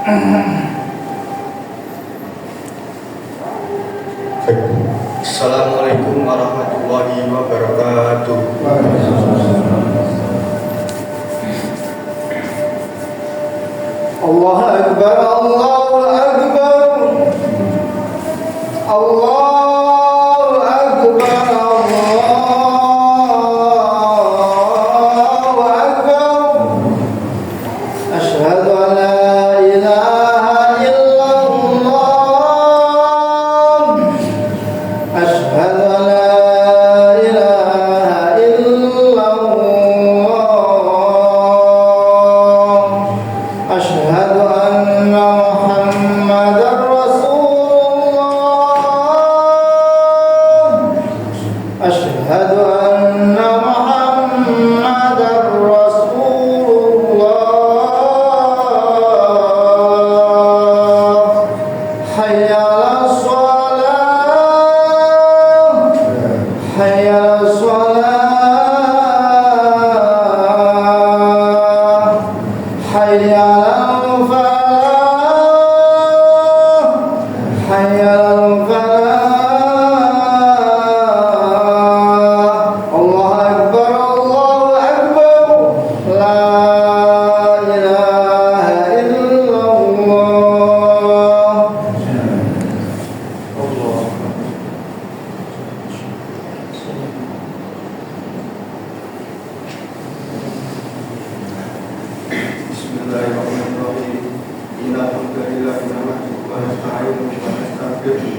Assalamualaikum warahmatullahi wabarakatuh. Allahu Akbar, Allahu Akbar, Allahu Akbar, Allahu Akbar. Asyhadu an la ilaha illallah, asyhadu an la ilaha illallah, asyhadu anna Muhammadar Rasulullah, asyhadu anna Muhammadar Rasulullah. Hayya 'alas shalah, hayya 'alas shalah, hayya 'alal falah, hayya 'alal falah. Allahu Akbar, Allahu Akbar, la ilaha illallah. Bismillahirrahmanirrahim. Innal hamdalillah nahmaduhu wa nasta'inuhu wa nastaghfiruh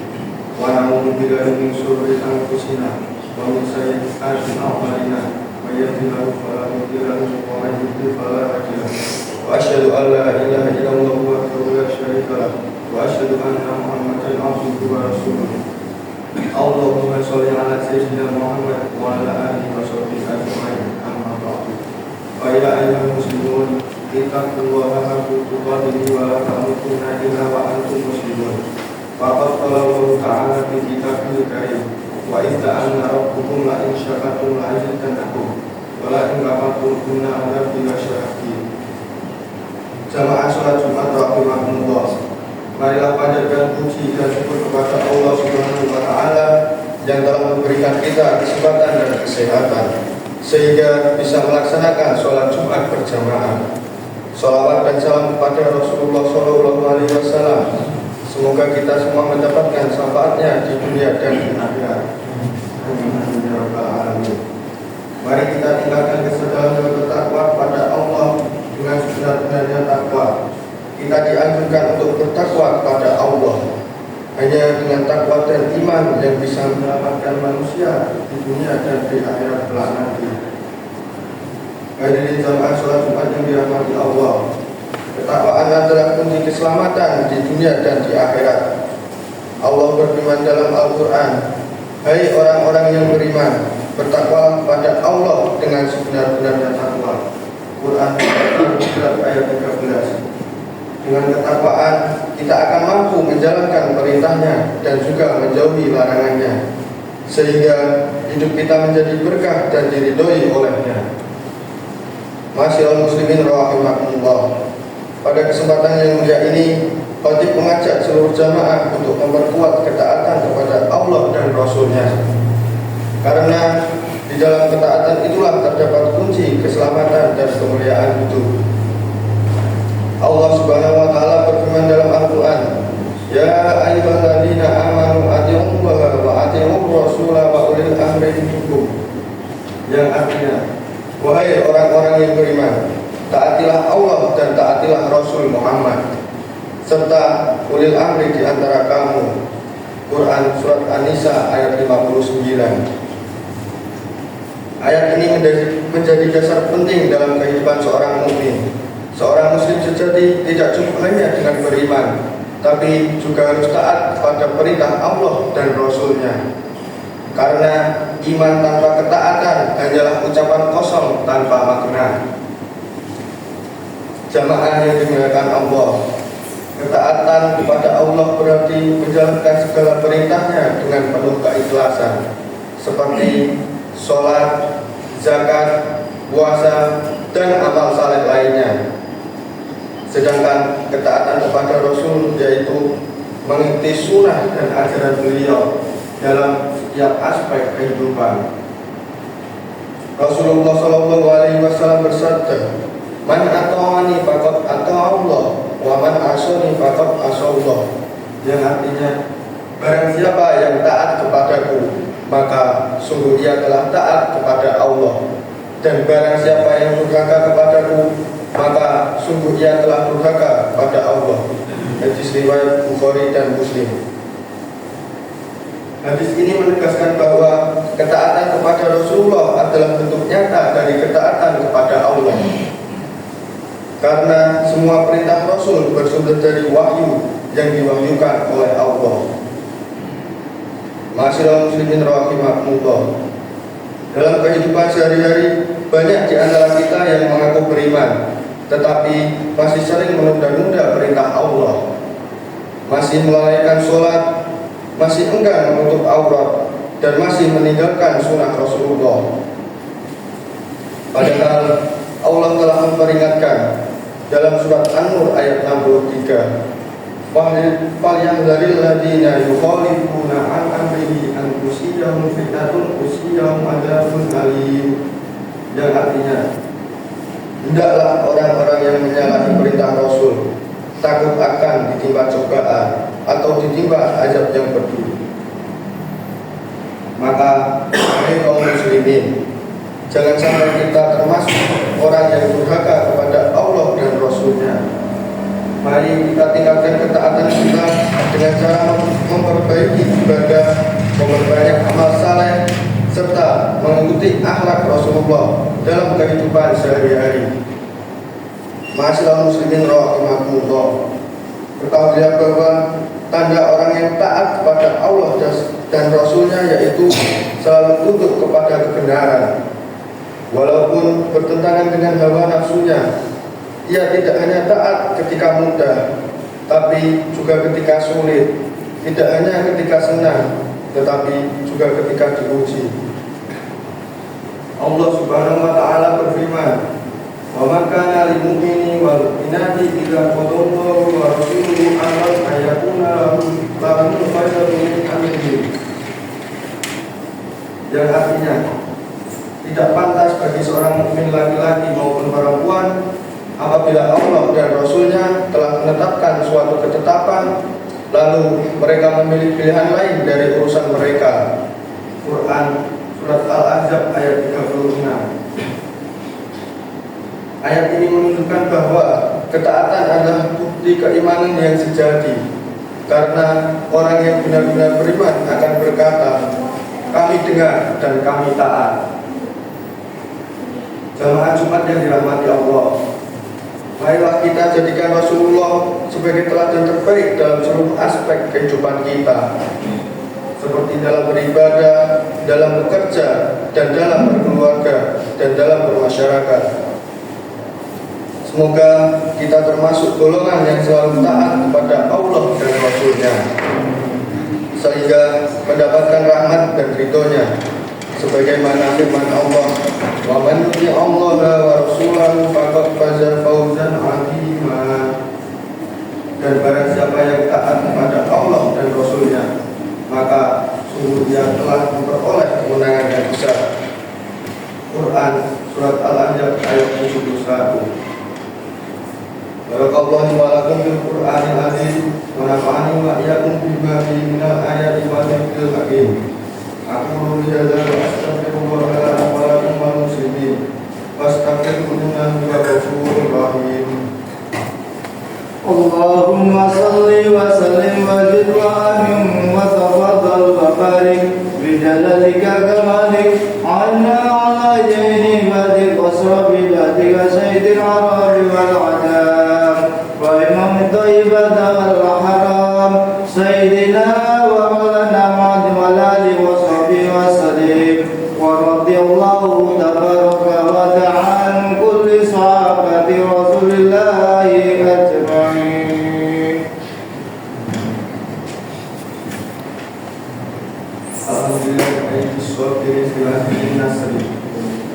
wa na'udzu billahi min shururi anfusina wa min sayyi'ati a'malina. May yahdihillahu fala mudilla lahu wa may yudlil fala hadiya lahu. Wa asyhadu an la ilaha illallah wahdahu la syarika lahu wa asyhadu anna Muhammadan abduhu wa rasuluh. Allahumma shalli ala sayyidina Muhammad wa ala alihi wa sahbihi ajma'in. Amma ba'du. Fa ya ayyuhal muslimun, ittaqullaha haqqa tuqatih wa la tamutunna illa wa antum muslimun. Faqad qala Allah ta'ala fi kitabihil karim, wa idza anna rabbukum la in syakartum la azidannakum wa la in kafartum inna adzabi lasyadid. Jamaah salat Jumat rahimakumullah. Marilah panjatkan puji dan syukur kepada Allah Subhanahu wa taala yang telah memberikan kita kesempatan dan kesehatan sehingga bisa melaksanakan sholat Jumat berjamaah. Sholawat dan salam kepada Rasulullah SAW. Semoga kita semua mendapatkan syafaatnya di dunia dan di akhirat. Amin ya rabbal alamin. Mari kita tinggalkan kesadaran dan bertakwa pada Allah dengan sebenar-benarnya takwa. Kita dianjurkan untuk bertakwa kepada Allah. Hanya dengan takwa dan iman yang bisa menyelamatkan manusia di dunia dan di akhirat kelak nanti. Hadirin jamaah sholat Jumat yang dirahmati Allah, ketakwaan adalah kunci keselamatan di dunia dan di akhirat. Allah berfirman dalam Al-Quran, hai orang-orang yang beriman, bertakwa kepada Allah dengan sebenar-benarnya takwa. Quran ayat 13. Dengan ketakwaan kita akan mampu menjalankan perintahnya dan juga menjauhi larangannya, sehingga hidup kita menjadi berkah dan diridhoi olehnya. Masyiral muslimin rahimakumullah. Pada kesempatan yang mulia ini, khatib mengajak seluruh jamaah untuk memperkuat ketaatan kepada Allah dan Rasul-Nya. Karena di dalam ketaatan itulah terdapat kunci keselamatan dan kemuliaan hidup. Allah Subhanahu wa taala berfirman dalam Al-Qur'an, ya ayyuhalladzina amanu atiiullaha wa atiiur rasula wa ulil amri minkum. Yang artinya, wahai orang-orang yang beriman, taatilah Allah dan taatilah Rasul Muhammad serta ulil amri di antara kamu. Quran surat An-Nisa ayat 59. Ayat ini menjadi dasar penting dalam kehidupan seorang mukmin. Seorang muslim sejati tidak cukup hanya dengan beriman, tapi juga harus taat pada perintah Allah dan Rasul-Nya. Karena iman tanpa ketaatan hanyalah ucapan kosong tanpa makna. Jamaah yang dimuliakan Allah, ketaatan kepada Allah berarti menjalankan segala perintahnya dengan penuh keikhlasan, seperti sholat, zakat, puasa, dan amal saleh lainnya. Sedangkan ketaatan kepada Rasul, yaitu mengikuti sunnah dan ajaran beliau dalam setiap aspek kehidupan. Rasulullah Shallallahu Alaihi Wasallam bersabda, "Man ata'ani faqad ata'a Allah, wa man asani faqad asallah." Yang artinya, barang siapa yang taat kepadaku, maka sungguh ia telah taat kepada Allah, dan barang siapa yang durhaka kepadaku, maka sungguh ia telah durhaka kepada Allah. Hadis riwayat Bukhari dan Muslim. Hadis ini menegaskan bahwa ketaatan kepada Rasulullah adalah bentuk nyata dari ketaatan kepada Allah. Karena semua perintah Rasul bersumber dari wahyu yang diwahyukan oleh Allah. Ma'asyiral muslimin rahimakumullah. Dalam kehidupan sehari-hari, banyak di antara kita yang mengaku beriman, tetapi masih sering menunda-nunda perintah Allah, masih melalaikan sholat, masih enggan menutup aurat, dan masih meninggalkan sunnah Rasulullah. Padahal Allah telah memperingatkan dalam surat An-Nur ayat 63, "Falyahdharil ladzina yukhalifuna an amrihi an tusibahum fitnatun tusibahum adzabun alim." Yang artinya, hendaklah orang-orang yang menyalahi perintah Rasul takut akan ditimpa cobaan atau ditimpa azab yang pedih. Maka, hai kaum muslimin, jangan sampai kita termasuk orang yang durhaka kepada Allah dan Rasul-Nya. Mari kita tingkatkan ketaatan kita dengan cara memperbaiki ibadah, memperbanyak amal saleh, serta mengikuti akhlak Rasulullah dalam kehidupan sehari-hari. Ma'asyiral muslimin rahimakumullah. Ketahuilah bahwa tanda orang yang taat kepada Allah dan Rasul-Nya yaitu selalu tunduk kepada kebenaran, walaupun bertentangan dengan hawa nafsunya. Ia tidak hanya taat ketika mudah, tapi juga ketika sulit. Tidak hanya ketika senang, tetapi juga ketika diuji. Allah Subhanahu wa Ta'ala berfirman, "Wa ma kana lil mu'mini wal mu'minati idza qadallahu wa rasuluhu amran ayakuna lahum khairum min amrihim." Yang artinya, tidak pantas bagi seorang mukmin laki-laki maupun perempuan apabila Allah dan Rasul-Nya telah menetapkan suatu ketetapan, lalu mereka memilih pilihan lain dari urusan mereka. Quran Surat Al-Ahzab ayat 36. Ayat ini menunjukkan bahwa ketaatan adalah bukti keimanan yang sejati. Karena orang yang benar-benar beriman akan berkata, "Kami dengar dan kami taat." Jamaah Jumat yang dirahmati Allah, marilah kita jadikan Rasulullah sebagai teladan terbaik dalam seluruh aspek kehidupan kita, seperti dalam beribadah, dalam bekerja, dan dalam berkeluarga, dan dalam bermasyarakat. Semoga kita termasuk golongan yang selalu taat kepada Allah dan Rasul-Nya, sehingga mendapatkan rahmat dan ridho-Nya, sebagaimana firman Allah, "Wa man yuti Allah wa rasulahu faqad faza fawzan 'azima." Dan barang siapa yang taat kepada Allah dan Rasul-Nya, maka sungguh dia telah memperoleh kemenangan yang besar. Quran Surat Al-Anjab ayat 71. Barakallahu wa lakum bil Qur'anil azim wa nafa'ani wa iyyakum bima fihi minal ayati wa dzikril hakim. Aku lihat wa astaghfirullah wa lakum wal muslimin. Wastaghfiruhu innahu ghafurur rahim. Allahumma salli wa sallim wa zid wa amin wa tafaddal wa barik bi jalalika kamalik anna ala jayni badik wasrabi badik sayyidil arabi wal adab wa imam thayyibah wal haram sayyidina wa maulana Muhammad wa alihi wa sahbihi wa sallim wa radiyallahu tabaraka wa ta'ala an kulli sahabati rasulillahi ajma'in. Alhamdulillah ayat suwabiri silahil nasri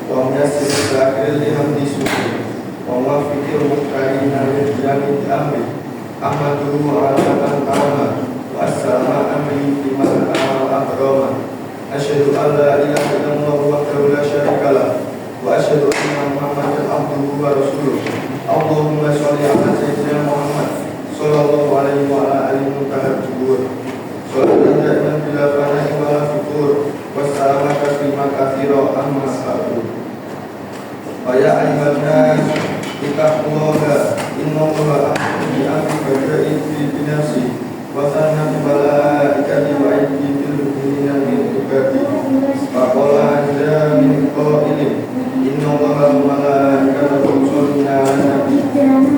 wa myassir sakhir lihamdi syukri wa mafikir muqtarin alil jami amri ahmaduhu ala man ta'ala wa assalamu amri biman akrama. Asyhadu an la ilaha illallah wahdahu la syarika lah wa asyhadu anna Muhammadan abduhu wa rasuluh. Allahumma sholli ala sayyidina Muhammad sallallahu alaihi wa ala alihi mutahajjur. Sholatan daiman bila fana'i wa la futur. Wassalamu tasliman katsira amma ba'du. Wa ya ayyuhan nas ittaqullaha innallaha amara bi amri bi nafsi wa sanna bi malaikati wa aidi bil mu'minina min ibadihi. Faqala azza min qailin innallaha wa malaikatahu yusholluna 'alan nabi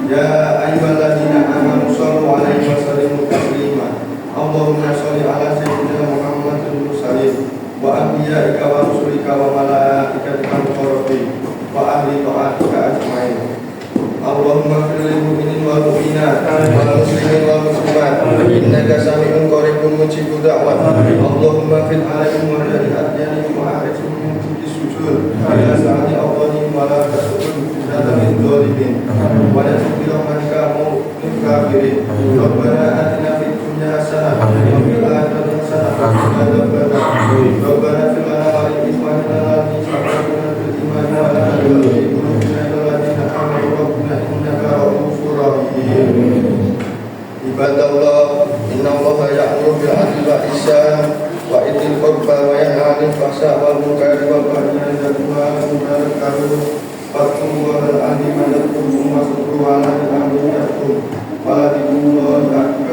ya ayyuhalladzina amanu shallu 'alaihi wa sallimu taslima. Allahumma sholli 'ala sayyidina Muhammadin mursalin wa anbiya'ika wa rusulika wa malaikatika muqarrabin wa ahli ta'atika ajma'in. Allahumma fir lil mu'minin wal mu'minat wal muslimin wal muslimat innaka sami'un qaribun mujibud da'wat. Allahumma fil alamin wa jari adyani wa a'rijum min kulli sujud ala sa'ati awwalin wa la tasudun fitnatan min dhalimin wa la tuqil rahmatika mu'min kafirin. Rabbana atina fid dunya hasanah wa fil akhirati hasanah wa qina adzabannar. Rabbana fil lana wa li ikhwanina alladhina sabaquna bil iman wa la taj'al fi qulubina ghillan amanu rabbana innaka ra'ufur rahim. Ibadallah, innallaha ya'muru bil 'adli wal ihsan wa itil qurba wa yanha 'anil fahsya'i wal munkari wal baghi ya'idhukum la'allakum fattaqullaha al-'azima lakum wa sallu 'ala nabiyyina Muhammadin wa ala alihi wa sahbihi.